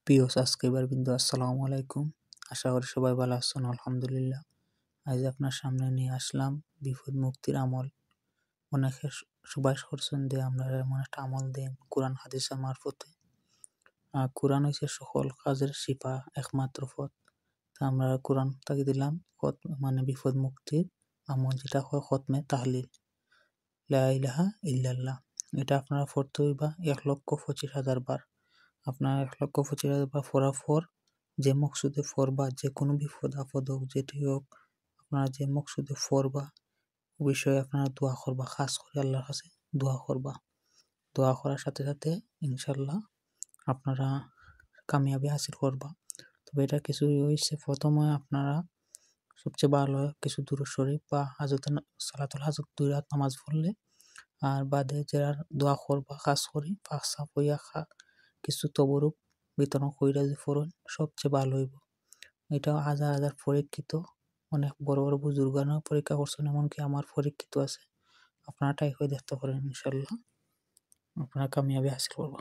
প্রিয় সাবস্ক্রাইবার বিন্দু আসসালামু আলাইকুম। আশা করি সবাই ভালো আছেন। আলহামদুলিল্লাহ। আজ আপনার সামনে নিয়ে আসলাম বিপদ মুক্তির আমল। অনেকে সুপারিশ করছেন যে আমরা এমন একটা আমল দেন কোরআন হাদিসের মারফতে। কোরআন হচ্ছে সকল কাজের শিফা, একমাত্র পথ। তা আমরা কোরআন তাকে দিলাম মানে বিপদ মুক্তির আমল, যেটা হয় খতমে তাহলিল, লা ইলাহা ইল্লাল্লাহ। এটা আপনারা পড়তে হইবা 1,25,000 বার। আপনার 1,25,000 বার পড়ার পর যে মকসুদে পড়বা, যে কোনো বিপদ আপদ হোক যেটি হোক, আপনারা যে মকসুদে পড়বা ও বিষয়ে আপনারা দোয়া করবা, খাস করে আল্লাহর কাছে দোয়া করবা। দোয়া করার সাথে সাথে ইনশাল্লাহ আপনারা কামিয়াবি হাসিল করবা। তবে এটা কিছু হয়েছে, প্রথমে আপনারা সবচেয়ে ভালো হয় কিছু দুরূদ শরীফ বা সালাতুল হাজত 2 রাকাত নামাজ পড়লে, আর বাদে যারা দোয়া করবা খাস করে পাক সাফ হইয়া কিছু তবরুক বিতরণ কইরা যে পড়ুন, সবচেয়ে ভালো হইব। এটা হাজার হাজার পরীক্ষিত, অনেক বড় বড় বুজুর্গানও পরীক্ষা করছেন, এমনকি আমার পরীক্ষিত আছে। আপনারা ট্রাই করে দেখতে পারেন, ইনশাল্লাহ আপনারা কামিয়াবি হাসিল করবা।